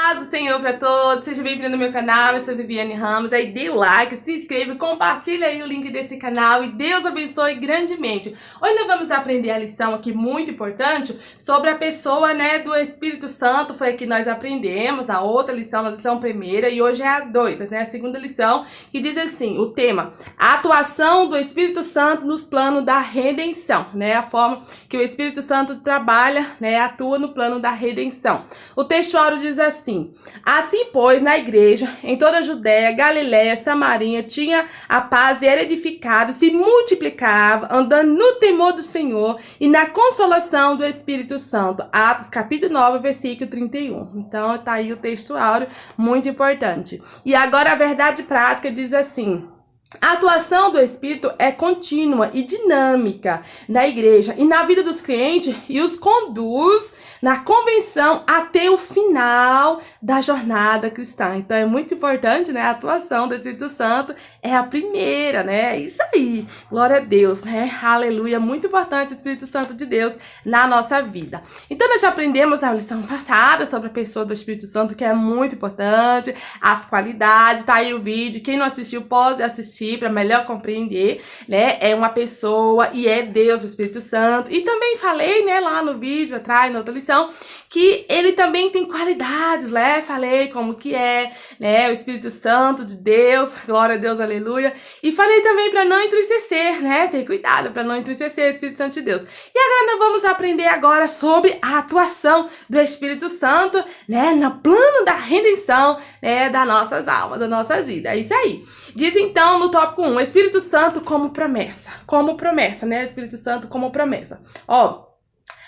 Paz do Senhor para todos, seja bem-vindo no meu canal, eu sou Viviane Ramos, aí dê o like, se inscreva, compartilha aí o link desse canal e Deus abençoe grandemente. Hoje nós vamos aprender a lição aqui muito importante sobre a pessoa, né, do Espírito Santo, foi a que nós aprendemos na outra lição, na lição primeira, e hoje é a 2, né, a segunda lição, que diz assim, o tema, a atuação do Espírito Santo nos planos da redenção, né, a forma que o Espírito Santo trabalha, né, atua no plano da redenção. O textuário diz assim, pois, na igreja, em toda a Judéia, Galiléia, Samaria, tinha a paz e era edificado, se multiplicava, andando no temor do Senhor e na consolação do Espírito Santo. Atos, capítulo 9, versículo 31. Então, tá aí o textuário, muito importante. E agora a verdade prática diz assim, a atuação do Espírito é contínua e dinâmica na igreja e na vida dos crentes e os conduz na convenção até o final da jornada cristã. Então é muito importante, né? A atuação do Espírito Santo é a primeira, né? É isso aí. Glória a Deus, né? Aleluia. Muito importante o Espírito Santo de Deus na nossa vida. Então nós já aprendemos na lição passada sobre a pessoa do Espírito Santo, que é muito importante, as qualidades. Tá aí o vídeo. Quem não assistiu pode assistir para melhor compreender, né? É uma pessoa e é Deus, o Espírito Santo. E também falei, né, lá no vídeo atrás, na outra lição, que ele também tem qualidades, né? Falei como que é, né? O Espírito Santo de Deus, glória a Deus, aleluia. E falei também para não entristecer, né? Ter cuidado para não entristecer o Espírito Santo de Deus. E agora nós vamos aprender agora sobre a atuação do Espírito Santo, né? No plano da redenção, né? Das nossas almas, da nossa vida. É isso aí. Diz então no tópico 1, Espírito Santo como promessa, né? Espírito Santo como promessa. Ó,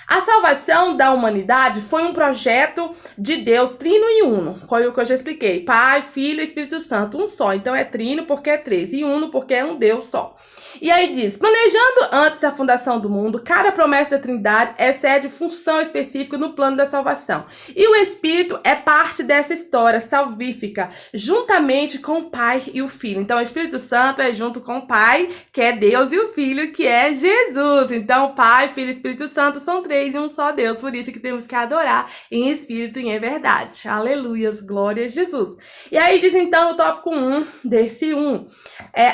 a salvação da humanidade foi um projeto de Deus trino e uno. Foi o que eu já expliquei. Pai, Filho e Espírito Santo, um só. Então é trino porque é três e uno porque é um Deus só. E aí diz, planejando antes a fundação do mundo, cada promessa da Trindade excede função específica no plano da salvação. E o Espírito é parte dessa história salvífica, juntamente com o Pai e o Filho. Então o Espírito Santo é junto com o Pai, que é Deus, e o Filho, que é Jesus. Então o Pai, Filho e Espírito Santo são três e um só Deus. Por isso que temos que adorar em espírito e em verdade. Aleluias, glória a Jesus. E aí diz então no tópico 1, desse 1,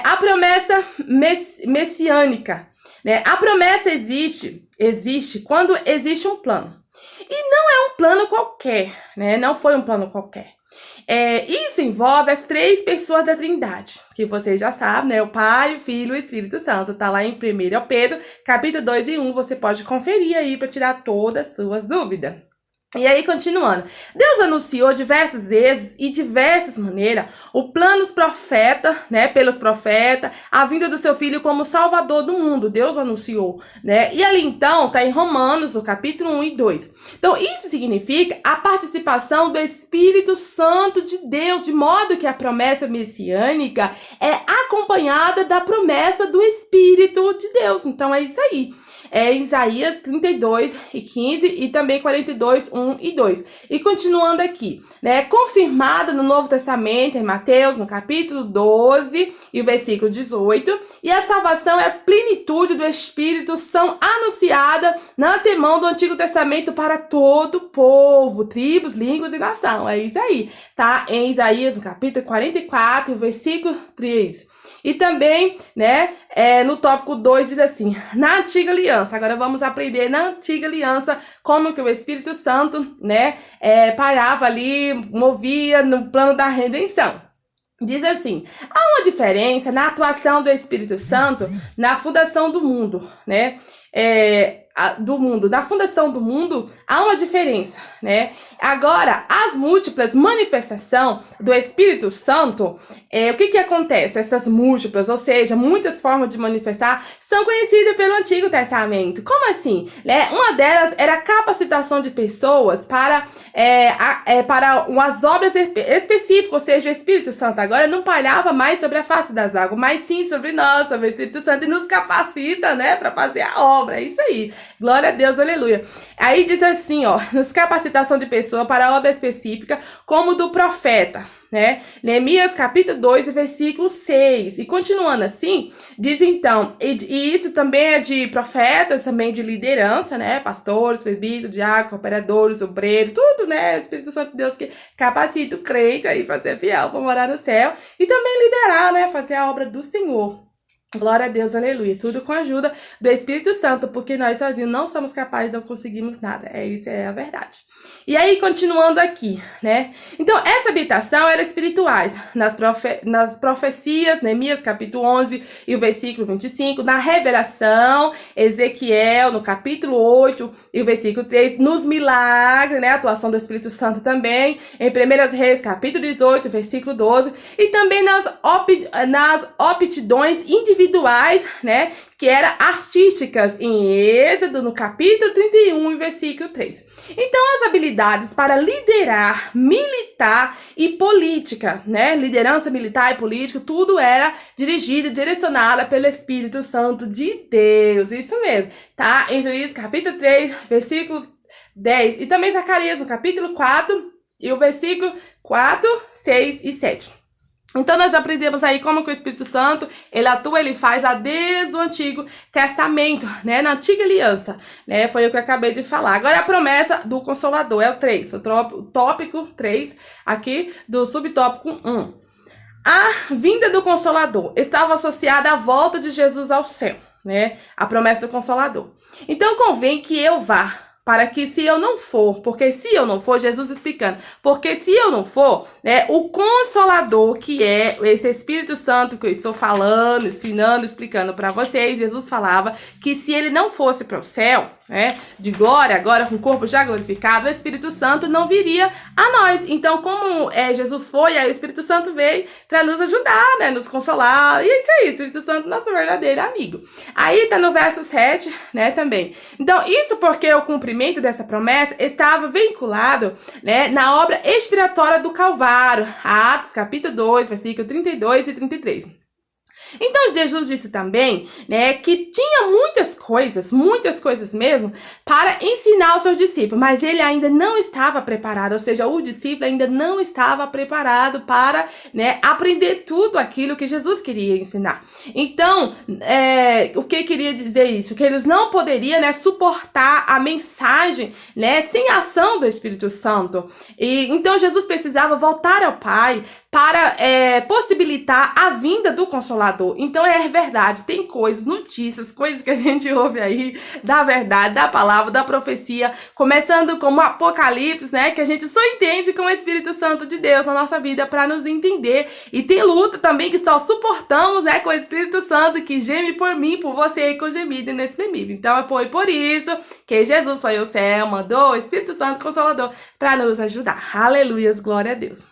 a promessa messiânica, né? A promessa existe quando existe um plano. E não é um plano qualquer, né? Não foi um plano qualquer. Isso envolve as três pessoas da Trindade, que vocês já sabem, né? O Pai, o Filho e o Espírito Santo. Tá lá em 1 Pedro, capítulo 2 e 1. Você pode conferir aí para tirar todas as suas dúvidas. E aí, continuando, Deus anunciou diversas vezes e diversas maneiras o plano dos profetas, né, pelos profetas, a vinda do seu Filho como Salvador do mundo. Deus anunciou, né? E ali, então, tá em Romanos, o capítulo 1 e 2. Então, isso significa a participação do Espírito Santo de Deus, de modo que a promessa messiânica é acompanhada da promessa do Espírito de Deus. Então, é isso aí. É Isaías 32 e 15 e também 42, 1 e 2. E continuando aqui, né? Confirmada no Novo Testamento, em Mateus, no capítulo 12 e o versículo 18. E a salvação é a plenitude do Espírito, são anunciada na antemão do Antigo Testamento para todo o povo, tribos, línguas e nação. É isso aí, tá? Em Isaías, no capítulo 44, versículo 3. E também, né, no tópico 2 diz assim, na antiga aliança, agora vamos aprender na antiga aliança como que o Espírito Santo, né, parava ali, movia no plano da redenção. Diz assim, há uma diferença na atuação do Espírito Santo na fundação do mundo, né, na fundação do mundo há uma diferença, né? Agora, as múltiplas manifestações do Espírito Santo, o que acontece? Essas múltiplas, ou seja, muitas formas de manifestar, são conhecidas pelo Antigo Testamento. Como assim? Né? Uma delas era a capacitação de pessoas para umas obras específicas, ou seja, o Espírito Santo agora não pairava mais sobre a face das águas, mas sim sobre nós, sobre o Espírito Santo, e nos capacita, né, para fazer a obra. É isso aí. Glória a Deus, aleluia. Aí diz assim, ó, nos capacitação de pessoas pessoa para a obra específica, como do profeta, né? Neemias capítulo 2, versículo 6. E continuando assim, diz então, e isso também é de profetas, também de liderança, né? Pastores, presbíteros, diáconos, operadores, obreiros, tudo, né? Espírito Santo de Deus que capacita o crente aí para ser fiel, para morar no céu. E também liderar, né? Fazer a obra do Senhor. Glória a Deus, aleluia. Tudo com a ajuda do Espírito Santo, porque nós sozinhos não somos capazes, não conseguimos nada. Isso é a verdade. E aí, continuando aqui, né? Então, essa habitação era espirituais. Nas profecias, Neemias capítulo 11 e o versículo 25. Na revelação, Ezequiel, no capítulo 8 e o versículo 3. Nos milagres, né? A atuação do Espírito Santo também. Em 1 Reis, capítulo 18, versículo 12. E também nas aptidões individuais, né? Que eram artísticas, em Êxodo, no capítulo 31 e versículo 3. Então, as habilidades para liderar, militar e política, né? Liderança militar e política, tudo era dirigido e direcionada pelo Espírito Santo de Deus. Isso mesmo, tá? Em Juízes, capítulo 3, versículo 10. E também Zacarias, no capítulo 4 e o versículo 4, 6 e 7. Então, nós aprendemos aí como que o Espírito Santo, ele atua, ele faz lá desde o Antigo Testamento, né? Na Antiga Aliança, né? Foi o que eu acabei de falar. Agora, a promessa do Consolador é o 3, o tópico 3 aqui do subtópico 1. A vinda do Consolador estava associada à volta de Jesus ao céu, né? A promessa do Consolador. Então, convém que eu vá, para que se eu não for, porque se eu não for, Jesus explicando, porque se eu não for, né, o Consolador, que é esse Espírito Santo que eu estou falando, ensinando, explicando para vocês, Jesus falava que se ele não fosse para o céu, né, de glória, agora com o corpo já glorificado, o Espírito Santo não viria a nós. Então, como Jesus foi, aí o Espírito Santo veio para nos ajudar, né, nos consolar, e é isso aí, o Espírito Santo, nosso verdadeiro amigo. Aí tá no verso 7, né, também. Então, isso porque o cumprimento dessa promessa estava vinculado, né, na obra expiratória do Calvário, Atos capítulo 2, versículo 32 e 33. Então, Jesus disse também, né, que tinha muitas coisas mesmo, para ensinar aos seus discípulos, mas ele ainda não estava preparado, ou seja, o discípulo ainda não estava preparado para, né, aprender tudo aquilo que Jesus queria ensinar. Então, o que queria dizer isso? Que eles não poderiam, né, suportar a mensagem, né, sem a ação do Espírito Santo. E então, Jesus precisava voltar ao Pai para possibilitar a vinda do Consolador. Então é verdade, tem coisas, notícias, coisas que a gente ouve aí da verdade, da palavra, da profecia, começando como Apocalipse, né, que a gente só entende com o Espírito Santo de Deus na nossa vida para nos entender. E tem luta também que só suportamos, né, com o Espírito Santo que geme por mim, por você e com gemido inexprimível. Então foi por isso que Jesus foi ao céu, mandou o Espírito Santo Consolador para nos ajudar. Aleluias, glória a Deus.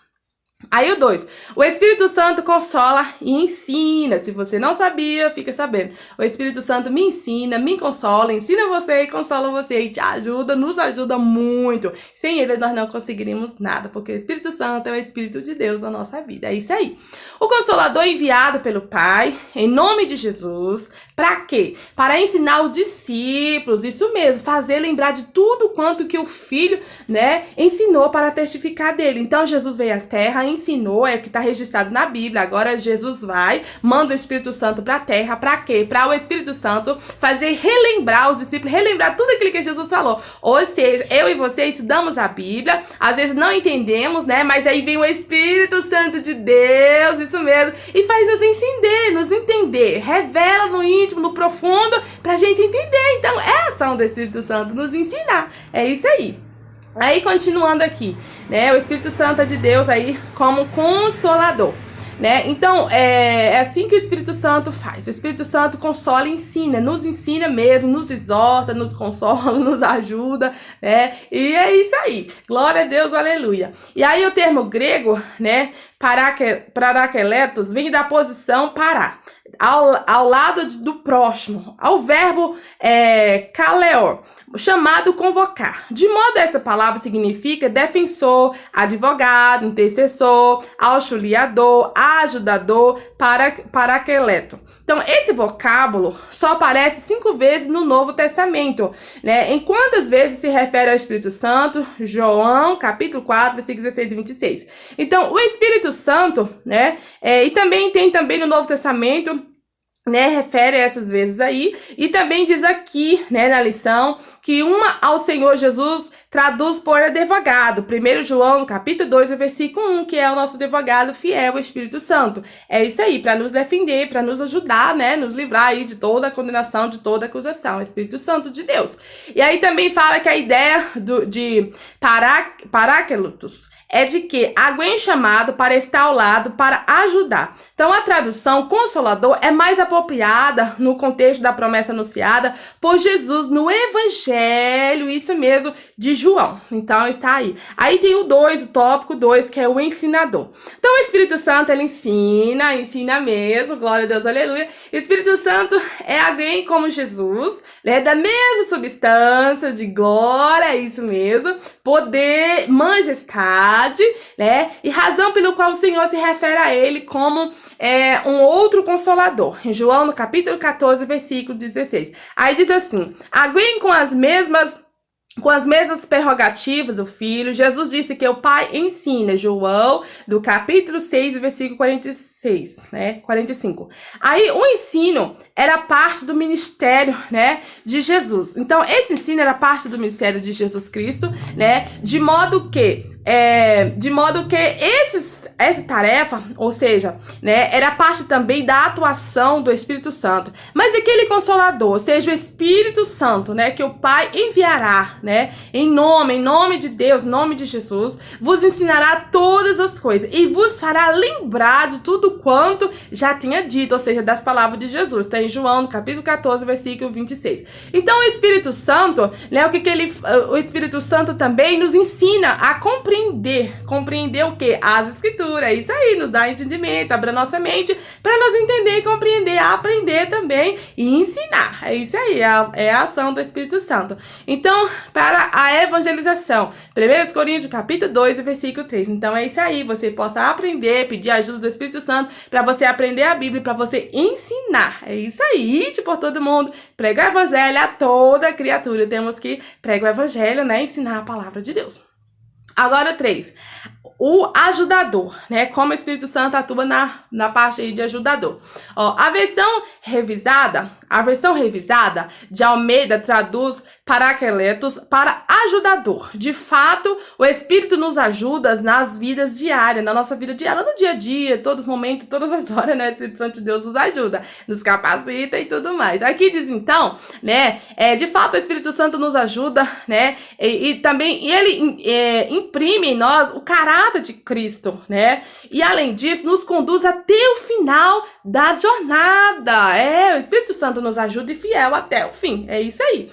Aí o 2, o Espírito Santo consola e ensina. Se você não sabia, fica sabendo. O Espírito Santo me ensina, me consola, ensina você e consola você e te ajuda, nos ajuda muito. Sem ele nós não conseguiríamos nada, porque o Espírito Santo é o Espírito de Deus na nossa vida. É isso aí. O Consolador enviado pelo Pai, em nome de Jesus, para quê? Para ensinar os discípulos, isso mesmo, fazer lembrar de tudo quanto que o Filho, né, ensinou para testificar dele. Então Jesus veio à Terra, ensinou, é o que está registrado na Bíblia. Agora Jesus vai, manda o Espírito Santo para a terra, para quê? Para o Espírito Santo fazer relembrar os discípulos, relembrar tudo aquilo que Jesus falou. Ou seja, eu e você estudamos a Bíblia, às vezes não entendemos, né? Mas aí vem o Espírito Santo de Deus, isso mesmo, e faz nos entender, revela no íntimo, no profundo, pra gente entender. Então, é a ação do Espírito Santo, nos ensinar. É isso aí. Aí, continuando aqui, né, o Espírito Santo de Deus aí como consolador, né, então, é assim que o Espírito Santo faz, o Espírito Santo consola e ensina, nos ensina mesmo, nos exorta, nos consola, nos ajuda, né, e é isso aí, glória a Deus, aleluia. E aí, o termo grego, né, parakletos, vem da posição parar, ao lado do próximo, ao verbo kaleor, chamado convocar. De modo, essa palavra significa defensor, advogado, intercessor, auxiliador, ajudador, paraqueleto. Então, esse vocábulo só aparece 5 vezes no Novo Testamento, né? Em quantas vezes se refere ao Espírito Santo? João, capítulo 4, versículos 16 e 26. Então, o Espírito Santo, né? E também tem no Novo Testamento, né, refere a essas vezes aí, e também diz aqui, né, na lição, que uma ao Senhor Jesus traduz por advogado. 1 João, capítulo 2, versículo 1, que é o nosso advogado fiel, o Espírito Santo. É isso aí, para nos defender, para nos ajudar, né, nos livrar aí de toda a condenação, de toda a acusação, o Espírito Santo de Deus. E aí também fala que a ideia de paráclitos é de que alguém chamado para estar ao lado, para ajudar. Então, a tradução consolador é mais apropriada no contexto da promessa anunciada por Jesus no Evangelho, isso mesmo, de João. Então, está aí. Aí tem o tópico 2, que é o ensinador. Então, o Espírito Santo, ele ensina mesmo, glória a Deus, aleluia. O Espírito Santo é alguém como Jesus, né, da mesma substância, de glória, é isso mesmo, poder, majestade, né? E razão pelo qual o Senhor se refere a ele como um outro consolador. Em João, no capítulo 14, versículo 16. Aí diz assim: alguém com as mesmas prerrogativas do Filho, Jesus disse que o Pai ensina. João, do capítulo 6, versículo 46, né? 45. Aí, o ensino era parte do ministério, né, de Jesus. Então, esse ensino era parte do ministério de Jesus Cristo, né? De modo que essa tarefa, ou seja, né, era parte também da atuação do Espírito Santo. Mas aquele Consolador, ou seja, o Espírito Santo, né, que o Pai enviará, né, em nome de Deus, em nome de Jesus, vos ensinará todas as coisas e vos fará lembrar de tudo quanto já tinha dito, ou seja, das palavras de Jesus. Está em João, no capítulo 14, versículo 26. Então, o Espírito Santo, né, o Espírito Santo também nos ensina a compreender o quê? As Escrituras. É isso aí, nos dá entendimento, abre a nossa mente para nós entender e compreender, aprender também e ensinar. É isso aí, é a ação do Espírito Santo. Então, para a evangelização, 1 Coríntios, capítulo 2, versículo 3. Então, é isso aí, você possa aprender, pedir a ajuda do Espírito Santo para você aprender a Bíblia, para você ensinar. É isso aí, ide por todo mundo, prega o evangelho a toda criatura. Temos que pregar o evangelho, né, ensinar a palavra de Deus. Agora, 3. O ajudador, né? Como o Espírito Santo atua na parte aí de ajudador. Ó, a versão revisada de Almeida traduz paráclitos para ajudador. De fato, o Espírito nos ajuda nas vidas diárias, na nossa vida diária, no dia a dia, todos os momentos, todas as horas, né? O Espírito Santo de Deus nos ajuda, nos capacita e tudo mais. Aqui diz então, né? De fato, o Espírito Santo nos ajuda, né? E também ele imprime em nós o caráter de Cristo, né? E além disso, nos conduz até o final da jornada. O Espírito Santo nos ajuda e fiel até o fim. É isso aí.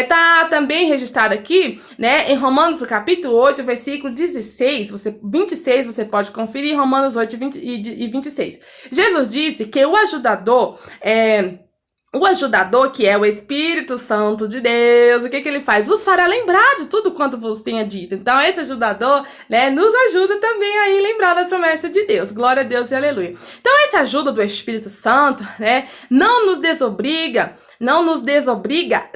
Tá também registrado aqui, né? Em Romanos, capítulo 8, versículo 26, 26, você pode conferir, Romanos 8 e 26. Jesus disse que o ajudador que é o Espírito Santo de Deus, o que ele faz? Vos fará lembrar de tudo quanto vos tenha dito. Então, esse ajudador, né, nos ajuda também a lembrar da promessa de Deus. Glória a Deus e aleluia. Então, essa ajuda do Espírito Santo, né, não nos desobriga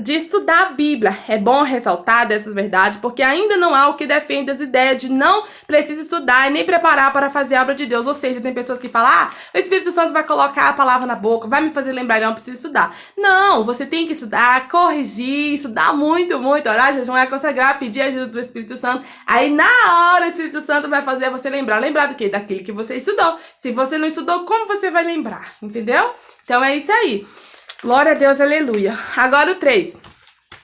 de estudar a Bíblia. É bom ressaltar dessas verdades, porque ainda não há o que defende as ideias de não precisa estudar e nem preparar para fazer a obra de Deus. Ou seja, tem pessoas que falam, o Espírito Santo vai colocar a palavra na boca, vai me fazer lembrar, não precisa estudar. Não, você tem que estudar, corrigir, estudar muito, orar, jejuar, consagrar, pedir a ajuda do Espírito Santo. Aí, na hora, o Espírito Santo vai fazer você lembrar. Lembrar do quê? Daquilo que você estudou. Se você não estudou, como você vai lembrar? Entendeu? Então, é isso aí. Glória a Deus, aleluia. Agora o 3.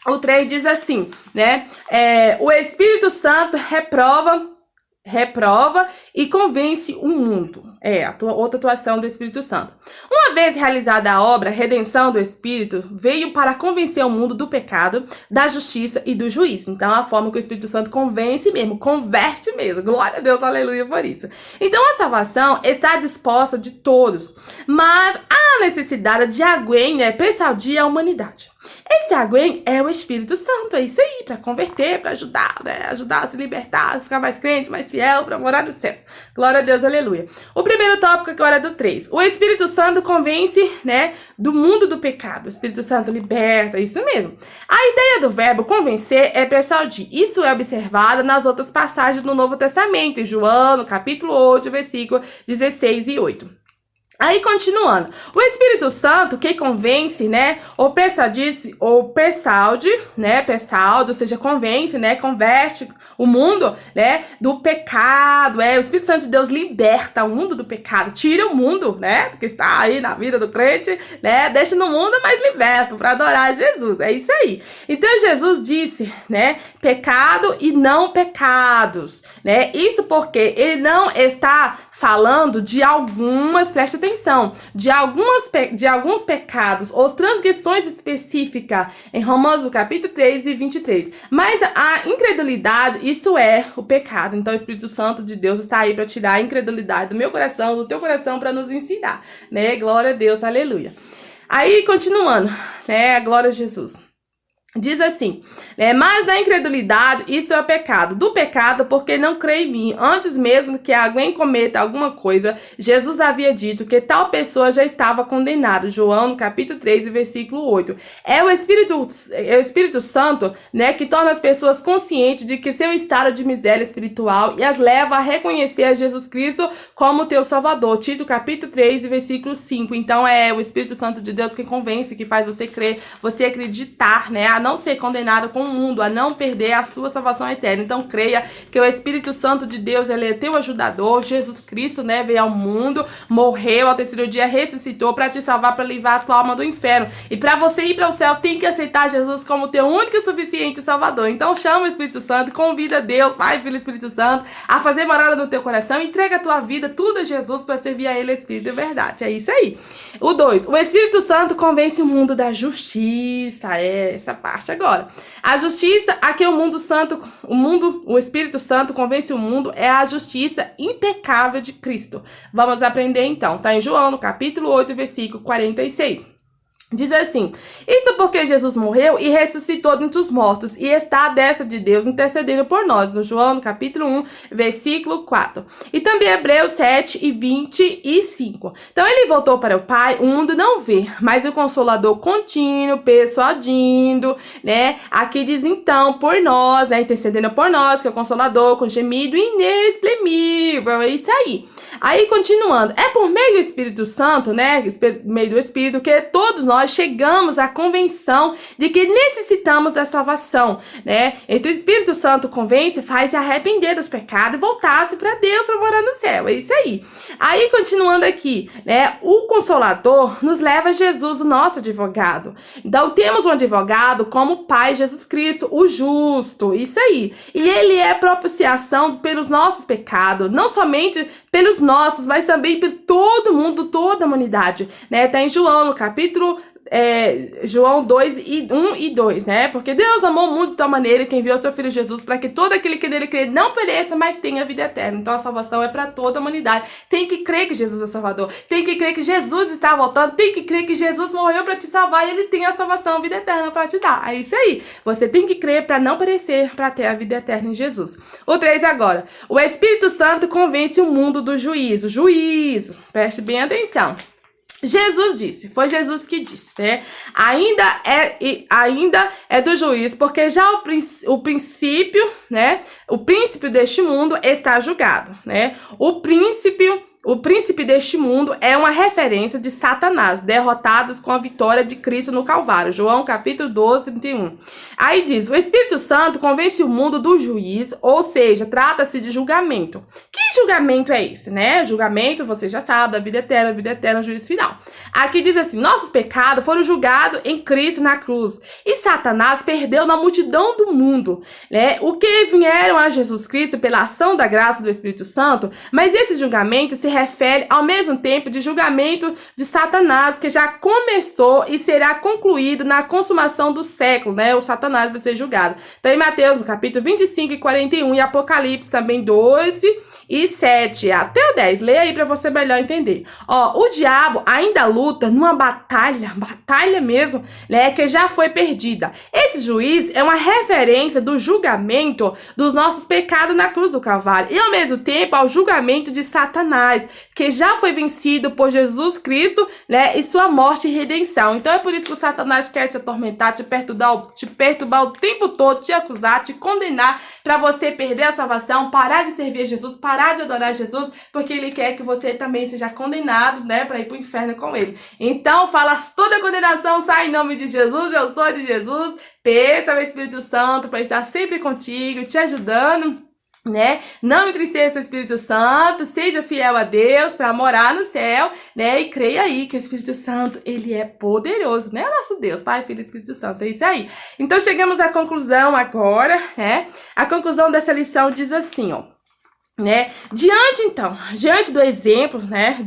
O 3 diz assim, né? O Espírito Santo reprova reprova e convence o mundo. Outra atuação do Espírito Santo. Uma vez realizada a obra, a redenção do Espírito veio para convencer o mundo do pecado, da justiça e do juízo. Então, a forma que o Espírito Santo convence mesmo, converte mesmo. Glória a Deus, aleluia por isso. Então, a salvação está disposta de todos, mas há necessidade de alguém, persuadir a humanidade. Esse alguém é o Espírito Santo, é isso aí, para converter, para ajudar, ajudar a se libertar, ficar mais crente, mais fiel, para morar no céu. Glória a Deus, aleluia. O primeiro tópico agora é do 3. O Espírito Santo convence, do mundo do pecado. O Espírito Santo liberta, isso mesmo. A ideia do verbo convencer é persuadir. Isso é observado nas outras passagens do Novo Testamento, em João, no capítulo 8, versículo 16 e 8. Aí, continuando, o Espírito Santo que convence, ou persuade, ou seja, convence, converte o mundo, do pecado, o Espírito Santo de Deus liberta o mundo do pecado, tira o mundo, que está aí na vida do crente, deixa no mundo, mas liberta para adorar Jesus, é isso aí. Então, Jesus disse, pecado e não pecados, isso porque ele não está falando de algumas, preste atenção, de alguns pecados ou transgressões específicas em Romanos capítulo 3 e 23. Mas a incredulidade, isso é o pecado. Então o Espírito Santo de Deus está aí para tirar a incredulidade do meu coração, do teu coração, para nos ensinar, Glória a Deus, aleluia. Aí, continuando, glória a Jesus. Diz assim, mas da incredulidade, isso é o pecado. Do pecado, porque não crê em mim. Antes mesmo que alguém cometa alguma coisa, Jesus havia dito que tal pessoa já estava condenada. João, no capítulo 3, versículo 8. É o Espírito Santo, que torna as pessoas conscientes de que seu estado de miséria espiritual e as leva a reconhecer a Jesus Cristo como teu Salvador. Tito, capítulo 3, versículo 5. Então, é o Espírito Santo de Deus que convence, que faz você crer, você acreditar, a não ser condenado com o mundo, a não perder a sua salvação eterna. Então creia que o Espírito Santo de Deus, ele é teu ajudador. Jesus Cristo, veio ao mundo, morreu, ao terceiro dia ressuscitou para te salvar, para livrar a tua alma do inferno. E para você ir para o céu, tem que aceitar Jesus como teu único e suficiente Salvador. Então chama o Espírito Santo, convida Deus, Pai, Filho e Espírito Santo, a fazer morada no teu coração, entrega a tua vida, tudo a Jesus, para servir a ele, Espírito de verdade. É isso aí. O 2, o Espírito Santo convence o mundo da justiça. Essa parte agora. A justiça a que o Espírito Santo convence o mundo é a justiça impecável de Cristo. Vamos aprender então. Está em João, no capítulo 8, versículo 46. Diz assim, isso porque Jesus morreu e ressuscitou dentre os mortos e está à destra de Deus intercedendo por nós, no João, no capítulo 1, versículo 4. E também Hebreus 7 e 25. Então ele voltou para o Pai, o mundo não vê, mas o Consolador contínuo, persuadindo, aqui diz então, por nós, intercedendo por nós, que é o Consolador, com gemido inexprimível, é isso aí. Aí, continuando, é por meio do Espírito Santo, meio do Espírito, que todos nós chegamos à convenção de que necessitamos da salvação, Então, o Espírito Santo convence, faz se arrepender dos pecados e voltar-se para Deus para morar no céu, é isso aí. Aí, continuando aqui, o Consolador nos leva a Jesus, o nosso advogado. Então, temos um advogado como o Pai Jesus Cristo, o justo, isso aí. E ele é propiciação pelos nossos pecados, não somente pelos nossos, mas também por todo mundo, toda a humanidade, Tá em João, no capítulo João 2, 1 e 2, Porque Deus amou o mundo de tal maneira que enviou seu Filho Jesus para que todo aquele que nele crê não pereça, mas tenha vida eterna. Então a salvação é para toda a humanidade. Tem que crer que Jesus é Salvador. Tem que crer que Jesus está voltando. Tem que crer que Jesus morreu para te salvar e ele tem a salvação, a vida eterna para te dar. É isso aí. Você tem que crer para não perecer, para ter a vida eterna em Jesus. O 3 agora. O Espírito Santo convence o mundo do juízo. Juízo. Preste bem atenção. Jesus disse, foi Jesus que disse, ainda é do juiz, porque já o príncipe deste mundo está julgado, O príncipe deste mundo é uma referência de Satanás, derrotados com a vitória de Cristo no Calvário. João capítulo 12, 31. Aí diz, o Espírito Santo convence o mundo do juiz, ou seja, trata-se de julgamento. Que Que julgamento é esse, né? Julgamento, você já sabe, a vida eterna, juízo final. Aqui diz assim, nossos pecados foram julgados em Cristo na cruz. E Satanás perdeu na multidão do mundo, né? O que vieram a Jesus Cristo pela ação da graça do Espírito Santo, mas esse julgamento se refere ao mesmo tempo de julgamento de Satanás, que já começou e será concluído na consumação do século, né? O Satanás vai ser julgado. Então, em Mateus, no capítulo 25 e 41, e Apocalipse também 12 e 7 até o 10. Leia aí para você melhor entender. Ó, o diabo ainda luta numa batalha mesmo, né, que já foi perdida. Esse juiz é uma referência do julgamento dos nossos pecados na cruz do Calvário e ao mesmo tempo ao julgamento de Satanás, que já foi vencido por Jesus Cristo, né, e sua morte e redenção. Então é por isso que o Satanás quer te atormentar, te perturbar o tempo todo, te acusar, te condenar para você perder a salvação, parar de servir a Jesus, parar de adorar Jesus, porque ele quer que você também seja condenado, né, para ir pro inferno com ele. Então, fala toda a condenação, sai em nome de Jesus, eu sou de Jesus, peça ao Espírito Santo para estar sempre contigo, te ajudando, né? Não entristeça o Espírito Santo, seja fiel a Deus para morar no céu, né? E creia aí que o Espírito Santo, ele é poderoso, né? O nosso Deus, Pai, Filho e Espírito Santo, é isso aí. Então, chegamos à conclusão agora, né? A conclusão dessa lição diz assim, ó, né? Diante do exemplo, né,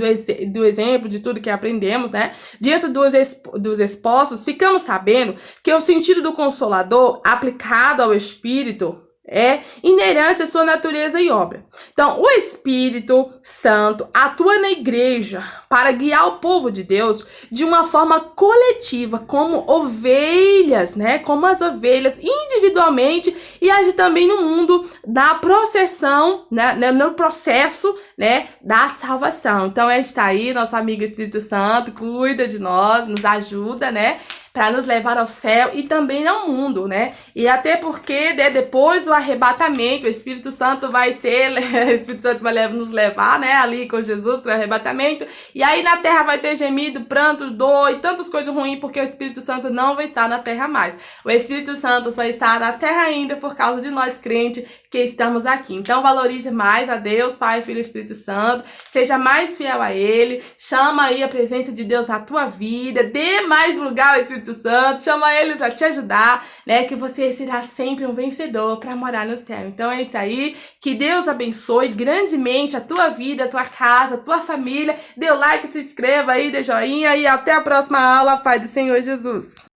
do exemplo de tudo que aprendemos, né, diante dos expostos, ficamos sabendo que o sentido do Consolador aplicado ao Espírito é inerente à sua natureza e obra. Então, o Espírito Santo atua na igreja para guiar o povo de Deus de uma forma coletiva, como ovelhas, né? Como as ovelhas individualmente, e age também no mundo da processão, né? No processo, né, da salvação. Então, é isso aí, nosso amigo Espírito Santo cuida de nós, nos ajuda, né, para nos levar ao céu e também ao mundo, né? E até porque, né, depois do arrebatamento, o Espírito Santo vai nos levar, né, ali com Jesus para o arrebatamento. E aí na terra vai ter gemido, pranto, dor e tantas coisas ruins, porque o Espírito Santo não vai estar na terra mais. O Espírito Santo só está na terra ainda por causa de nós crentes que estamos aqui. Então valorize mais a Deus, Pai, Filho e Espírito Santo. Seja mais fiel a Ele. Chama aí a presença de Deus na tua vida. Dê mais lugar ao Espírito Santo, chama ele para te ajudar, né, que você será sempre um vencedor para morar no céu. Então é isso aí, que Deus abençoe grandemente a tua vida, a tua casa, a tua família. Dê o like, se inscreva aí, dê joinha e até a próxima aula, Pai do Senhor Jesus.